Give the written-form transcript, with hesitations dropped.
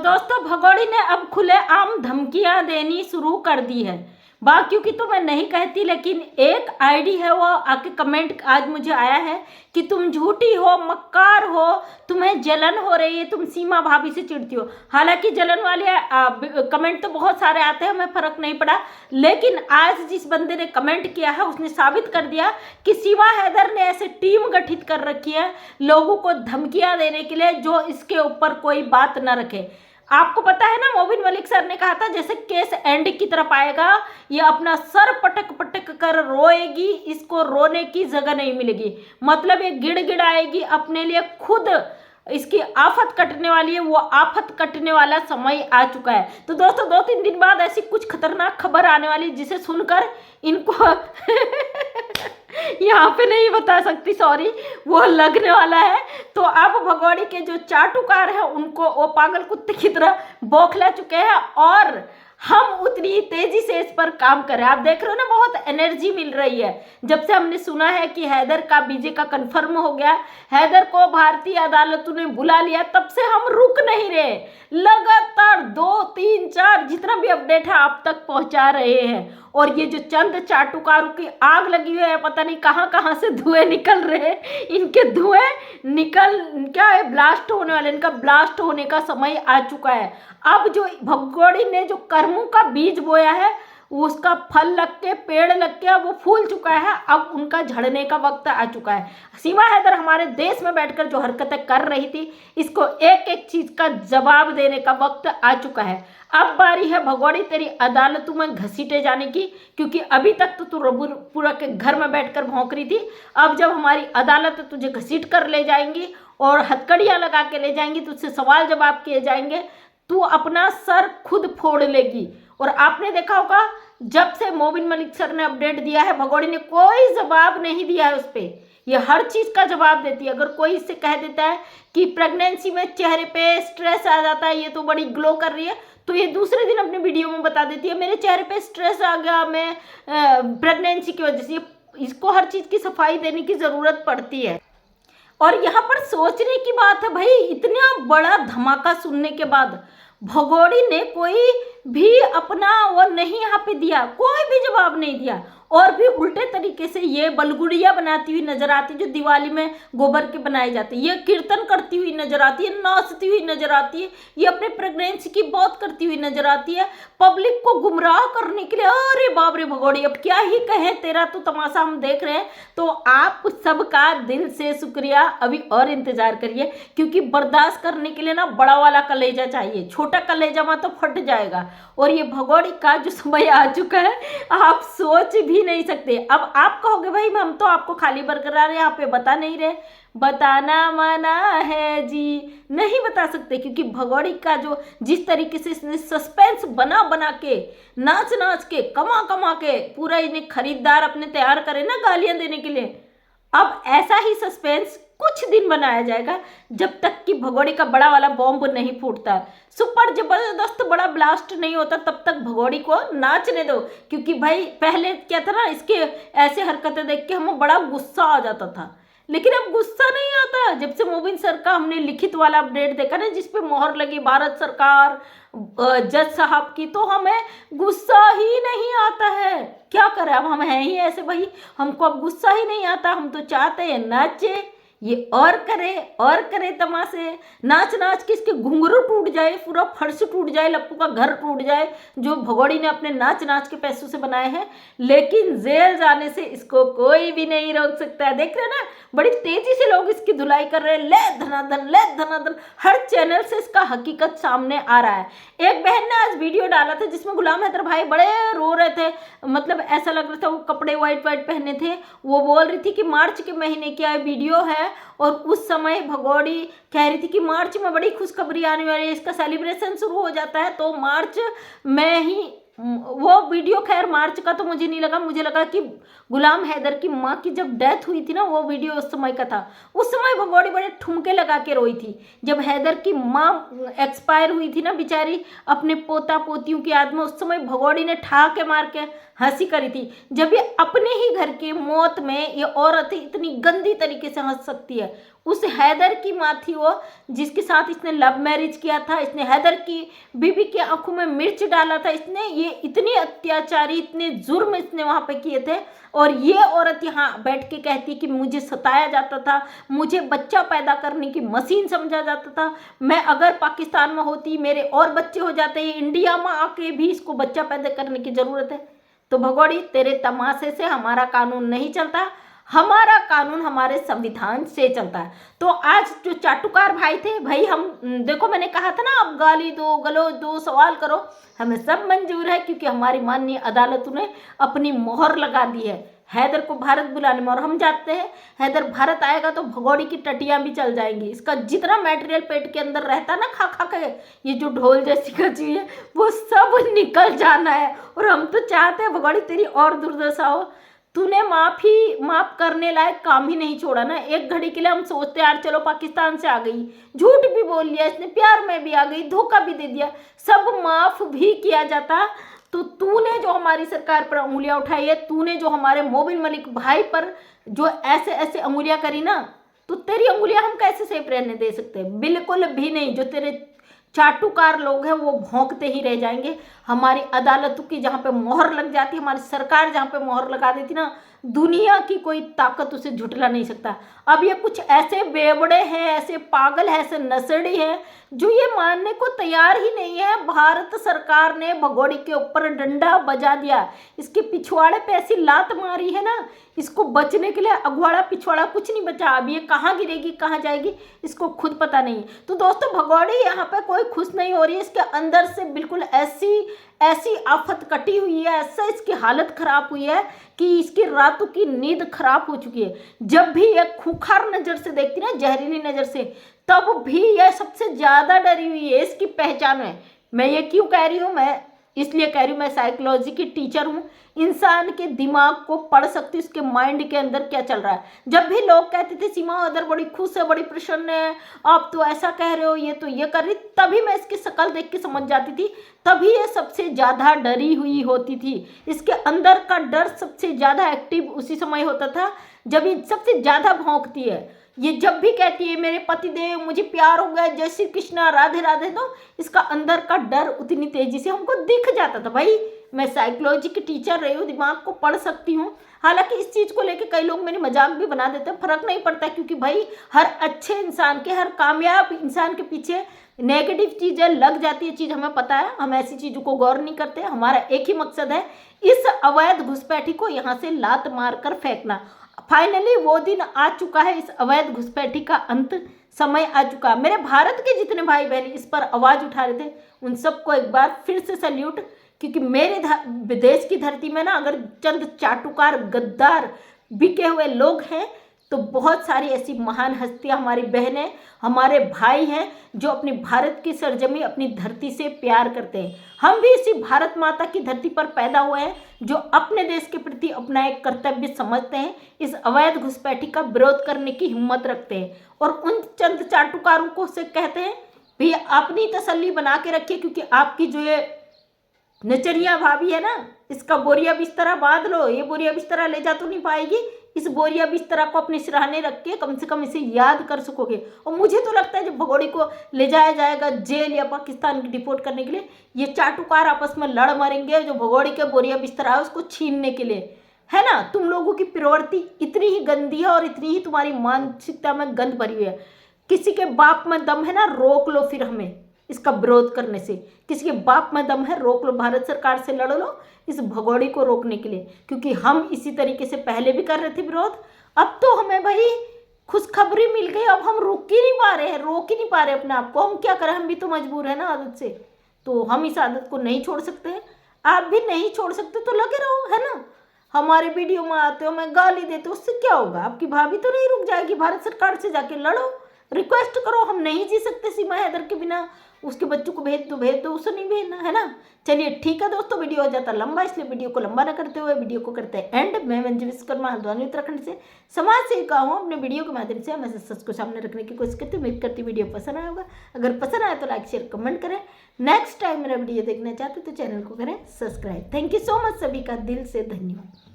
दोस्तों भगोड़ी ने अब खुलेआम धमकियां देनी शुरू कर दी है। बाकियों की तो मैं नहीं कहती, लेकिन एक आईडी है वो आके कमेंट आज मुझे आया है कि तुम झूठी हो, मक्कार हो, तुम्हें जलन हो रही है, तुम सीमा भाभी से चिढ़ती हो। हालांकि जलन वाले कमेंट तो बहुत सारे आते हैं, हमें फर्क नहीं पड़ा, लेकिन आज जिस बंदे ने कमेंट किया है उसने साबित कर दिया कि सीमा हैदर ने ऐसे टीम गठित कर रखी है लोगों को धमकियां देने के लिए जो इसके ऊपर कोई बात न रखे। आपको पता है ना, मोबिन मलिक सर ने कहा था जैसे केस एंड की तरफ आएगा ये अपना सर पटक पटक कर रोएगी, इसको रोने की जगह नहीं मिलेगी। मतलब ये गिड़गिड़ाएगी अपने लिए, खुद इसकी आफत कटने वाली है, वो आफत कटने वाला समय आ चुका है। तो दोस्तों 2-3 दिन बाद ऐसी कुछ खतरनाक खबर आने वाली जिसे सुनकर इनको यहाँ पे नहीं बता सकती, सॉरी, वो लगने वाला है। तो अब भगोड़ी के जो चाटुकार है उनको वो पागल कुत्ते की तरह बौखला चुके हैं और हम उतनी तेजी से इस पर काम कर रहे हैं। आप देख रहे हो ना, बहुत एनर्जी मिल रही है। जब से हमने सुना है कि हैदर का बीजे का कंफर्म हो गया, हैदर को भारतीय अदालतों ने बुला लिया, तब से हम रुक नहीं रहे, लगातार 2, 3, 4 जितना भी अपडेट है आप तक पहुंचा रहे हैं। और ये जो चंद चाटुकारों की आग लगी हुई है, पता नहीं कहाँ कहाँ से धुएं निकल रहे हैं, इनके धुएं निकल क्या है, ब्लास्ट होने वाले, इनका ब्लास्ट होने का समय आ चुका है। अब जो भगोड़ी ने जो कर्मों का बीज बोया है उसका फल लग के, पेड़ लग के अब वो फूल चुका है, अब उनका झड़ने का वक्त आ चुका है। सीमा हैदर हमारे देश में बैठकर जो हरकतें कर रही थी, इसको एक एक चीज का जवाब देने का वक्त आ चुका है। अब बारी है भगोड़ी तेरी अदालतों में घसीटे जाने की, क्योंकि अभी तक तो तू रबुरपुरा के घर में बैठकर भौंक रही थी। अब जब हमारी अदालत तुझे घसीट कर ले जाएंगी और हथकड़ियां लगा के ले जाएंगी, तुझसे सवाल जवाब किए जाएंगे, तू अपना सर खुद फोड़ लेगी। और आपने देखा होगा जब से मोबिन मलिक सर ने अपडेट दिया है, भगोड़ी ने कोई जवाब नहीं दिया है उस पर। ये हर चीज का जवाब देती है। अगर कोई इससे कह देता है कि प्रेगनेंसी में चेहरे पे स्ट्रेस आ जाता है, ये तो बड़ी ग्लो कर रही है, तो ये दूसरे दिन अपने वीडियो में बता देती है मेरे चेहरे पे स्ट्रेस आ गया, मैं प्रेगनेंसी की वजह से। इसको हर चीज की सफाई देने की जरूरत पड़ती है। और यहाँ पर सोचने की बात है भाई, इतना बड़ा धमाका सुनने के बाद भगोड़ी ने कोई भी अपना वो नहीं यहाँ पे दिया, कोई भी जवाब नहीं दिया, और भी उल्टे तरीके से ये बलगुड़िया बनाती हुई नजर आती है जो दिवाली में गोबर के बनाई जाती है, ये कीर्तन करती हुई नजर आती है, नाचती हुई नजर आती है, ये अपने प्रेगनेंसी की बात करती हुई नजर आती है, पब्लिक को गुमराह करने के लिए। अरे बाप रे भगोड़ी, अब क्या ही कहें, तेरा तो तमाशा हम देख रहे हैं। तो आप सबका दिल से शुक्रिया, अभी और इंतजार करिए, क्योंकि बर्दाश्त करने के लिए ना बड़ा वाला कलेजा चाहिए, छोटा कलेजा में तो फट जाएगा। और ये भगोड़ी का जो समय आ चुका है आप सोच भी नहीं सकते। अब आप कहोगे भाई हम तो आपको खाली बरकरार यहाँ पे बता नहीं रहे, बताना मना है जी, नहीं बता सकते, क्योंकि भगोड़ी का जो जिस तरीके से इसने सस्पेंस बना बना के, नाच नाच के, कमा कमा के पूरा इन्हें खरीदार अपने तैयार करे ना गालियां देने के लिए, अब ऐसा ही सस्पेंस कुछ दिन बनाया जाएगा जब तक कि भगोड़ी का बड़ा वाला बॉम्ब नहीं फूटता, सुपर जबरदस्त बड़ा ब्लास्ट नहीं होता, तब तक भगोड़ी को नाचने दो। क्योंकि भाई पहले क्या था ना, इसके ऐसे हरकतें देख के हमें बड़ा गुस्सा आ जाता था, लेकिन अब गुस्सा नहीं आता। जब से मोबिन सर का हमने लिखित वाला अपडेट देखा ना, जिसपे मोहर लगी भारत सरकार जज साहब की, तो हमें गुस्सा ही नहीं आता है। क्या करें, अब हम हैं ही ऐसे भाई, हमको अब गुस्सा ही नहीं आता। हम तो चाहते हैं नाचे, ये और करे तमाशे, नाच नाच के इसके घुंघरू टूट जाए, पूरा फर्श टूट जाए, लप्पू का घर टूट जाए, जो भगोड़ी ने अपने नाच नाच के पैसों से बनाए हैं। लेकिन जेल जाने से इसको कोई भी नहीं रोक सकता है। देख रहे हैं ना, बड़ी तेजी से लोग इसकी धुलाई कर रहे हैं, ले धनाधन, हर चैनल से इसका हकीकत सामने आ रहा है। एक बहन ने आज वीडियो डाला था जिसमें गुलाम हैदर भाई बड़े रो रहे थे, मतलब ऐसा लग रहा था वो कपड़े वाइट पहने थे। वो बोल रही थी कि मार्च के महीने की वीडियो है, और उस समय भगोड़ी कह रही थी कि मार्च में बड़ी खुशखबरी आने वाली है, इसका सेलिब्रेशन शुरू हो जाता है, तो मार्च में ही वो वीडियो, खैर मार्च का तो मुझे नहीं लगा, मुझे लगा कि गुलाम हैदर की माँ की जब डेथ हुई थी ना, वो वीडियो उस समय का था। उस समय भगोड़ी बड़े ठुमके लगा के रोई थी जब हैदर की माँ एक्सपायर हुई थी ना बेचारी, अपने पोता पोतियों की याद में। उस समय भगोड़ी ने ठहाके मार के हंसी करी थी। जब ये अपने ही घर की मौत में ये औरत इतनी गंदी तरीके से हंस सकती है, उस हैदर की माँ थी वो, जिसके साथ इसने लव मैरिज किया था। इसने हैदर की बीबी की आंखों में मिर्च डाला था। इसने ये इतनी अत्याचारी, इतने जुर्म इसने वहाँ पे किए थे। और ये औरत यहाँ बैठ के कहती कि मुझे सताया जाता था, मुझे बच्चा पैदा करने की मशीन समझा जाता था, मैं अगर पाकिस्तान में होती मेरे और बच्चे हो जाते, इंडिया में आके भी इसको बच्चा पैदा करने की ज़रूरत है। तो भगोड़ी, तेरे तमाशे से हमारा कानून नहीं चलता, हमारा कानून हमारे संविधान से चलता है। तो आज जो चाटुकार भाई थे, भाई हम देखो, मैंने कहा था ना, आप गाली दो, गलौज दो, सवाल करो, हमें सब मंजूर है, क्योंकि हमारी माननीय अदालतों ने अपनी मोहर लगा दी है हैदर को भारत बुलाने में। और हम जानते हैं हैदर भारत आएगा तो भगोड़ी की टटियां भी चल जाएंगी। इसका जितना मटेरियल पेट के अंदर रहता ना, खा खा के ये जो ढोल जैसी कची है, वो सब निकल जाना है। और हम तो चाहते हैं भगोड़ी तेरी और दुर्दशा हो। तूने माफ करने लायक काम ही नहीं छोड़ा ना। एक घड़ी के लिए हम सोचते यार चलो पाकिस्तान से आ गई, झूठ भी बोल लिया इसने, प्यार में भी आ गई, धोखा भी दे दिया, सब माफ भी किया जाता। तो तूने जो हमारी सरकार पर उंगलियां उठाई है, तूने जो हमारे मोबिन मलिक भाई पर जो ऐसे ऐसे उंगलियां करी ना, तो तेरी उंगलियां हम कैसे सेफ रहने दे सकते हैं? बिल्कुल भी नहीं। जो तेरे चाटुकार लोग हैं वो भौंकते ही रह जाएंगे। हमारी अदालतों की जहाँ पे मोहर लग जाती, हमारी सरकार जहाँ पे मोहर लगा देती ना, दुनिया की कोई ताकत उसे झुठला नहीं सकता। अब ये कुछ ऐसे बेवड़े हैं, ऐसे पागल हैं, ऐसे नसड़ी हैं जो ये मानने को तैयार ही नहीं है भारत सरकार ने भगोड़ी के ऊपर डंडा बजा दिया, इसके पिछवाड़े पे ऐसी लात मारी है ना, इसको बचने के लिए अगवाड़ा पिछवाड़ा कुछ नहीं बचा। अब ये कहाँ गिरेगी, कहाँ जाएगी, इसको खुद पता नहीं। तो दोस्तों, भगोड़ी यहाँ पे कोई खुश नहीं हो रही है। इसके अंदर से बिल्कुल ऐसी आफत कटी हुई है, ऐसा इसकी हालत खराब हुई है कि इसकी रातों की नींद खराब हो चुकी है। जब भी ये खूंखार नज़र से देखती ना, जहरीली नज़र से, तब भी यह सबसे ज़्यादा डरी हुई है। इसकी पहचान है। मैं ये क्यों कह रही हूँ? मैं इसलिए कह रही हूँ, मैं साइकोलॉजी की टीचर हूँ, इंसान के दिमाग को पढ़ सकती हूँ, उसके माइंड के अंदर क्या चल रहा है। जब भी लोग कहते थे सीमा अदर बड़ी खुश है, बड़ी प्रसन्न है, आप तो ऐसा कह रहे हो, ये तो ये कर रही, तभी मैं इसकी शक्ल देख के समझ जाती थी, तभी ये सबसे ज़्यादा डरी हुई होती थी। इसके अंदर का डर सबसे ज़्यादा एक्टिव उसी समय होता था जब ये सबसे ज़्यादा भौंकती है। ये जब भी कहती है मेरे पति देव, मुझे प्यार हो गया, जय श्री कृष्णा, राधे राधे, तो इसका अंदर का डर उतनी तेजी से हमको दिख जाता था। भाई, मैं साइकोलॉजी की टीचर रही हूँ, दिमाग को पढ़ सकती हूँ। हालांकि इस चीज़ को लेके कई लोग मेरे मजाक भी बना देते हैं, फर्क नहीं पड़ता, क्योंकि भाई हर अच्छे इंसान के, हर कामयाब इंसान के पीछे नेगेटिव चीज़ें लग जाती है, चीज़ हमें पता है। हम ऐसी चीज़ों को गौर नहीं करते। हमारा एक ही मकसद है, इस अवैध घुसपैठी को यहाँ से लात मार कर फेंकना। फाइनली वो दिन आ चुका है, इस अवैध घुसपैठी का अंत समय आ चुका। मेरे भारत के जितने भाई बहन इस पर आवाज़ उठा रहे थे, उन सबको एक बार फिर से सल्यूट, क्योंकि मेरे विदेश की धरती में ना अगर चंद चाटुकार गद्दार बिके हुए लोग हैं, तो बहुत सारी ऐसी महान हस्तियां हमारी बहनें, हमारे भाई हैं जो अपनी भारत की सरजमी, अपनी धरती से प्यार करते हैं। हम भी इसी भारत माता की धरती पर पैदा हुए हैं, जो अपने देश के प्रति अपना एक कर्तव्य समझते हैं, इस अवैध घुसपैठी का विरोध करने की हिम्मत रखते हैं। और उन चंद चाटुकारों को से कहते हैं भैया अपनी तसल्ली बना के रखिए, क्योंकि आपकी जो ये नचनिया भाभी है ना, इसका बोरिया बिस्तरा बांध लो। ये बोरिया बिस्तरा ले जा तो नहीं पाएगी, इस बोरिया बिस्तरा को अपने सिरहाने रख के कम से कम इसे याद कर सकोगे। और मुझे तो लगता है जब भगोड़ी को ले जाया जाएगा जेल या पाकिस्तान की डिपोर्ट करने के लिए, ये चाटुकार आपस में लड़ मरेंगे, जो भगोड़ी के बोरिया बिस्तरा है उसको छीनने के लिए, है ना। तुम लोगों की प्रवृत्ति इतनी ही गंदी है और इतनी ही तुम्हारी मानसिकता में गंद भरी हुई है। किसी के बाप में दम है ना, रोक लो फिर हमें इसका विरोध करने से। किसी के बाप में दम है, रोक लो, भारत सरकार से लड़ लो इस भगोड़ी को रोकने के लिए, क्योंकि हम इसी तरीके से पहले भी कर रहे थे विरोध। अब तो हमें भाई खुशखबरी मिल गई, अब हम रोक ही नहीं पा रहे हैं, रोक ही नहीं पा रहे अपने आप को। हम क्या करें, हम भी तो मजबूर है ना आदत से, तो हम इस आदत को नहीं छोड़ सकते। आप भी नहीं छोड़ सकते तो लगे रहो, है ना। हमारे वीडियो में आते हो, मैं गाली देते हो, उससे क्या होगा? आपकी भाभी तो नहीं रुक जाएगी, भारत सरकार से जाके लड़ो, रिक्वेस्ट करो। हम नहीं जी सकते सीमा हैदर के बिना, उसके बच्चों को भेज दो, उसे नहीं भेजना, है ना। चलिए ठीक है दोस्तों, वीडियो हो जाता लंबा, इसलिए वीडियो को लंबा ना करते हुए वीडियो को करते हैं एंड। मैं मंजू विश्वकर्मा हल्द्वानी उत्तराखंड से समाज सेविका हूँ। अपने वीडियो के माध्यम से हमें सच को सामने रखने की कोशिश करती हूँ। उम्मीद करती वीडियो पसंद आया होगा। अगर पसंद आए तो लाइक शेयर कमेंट करें। नेक्स्ट टाइम मेरा वीडियो देखना चाहते तो चैनल को करें subscribe. Thank you so much, सभी का दिल से धन्यवाद।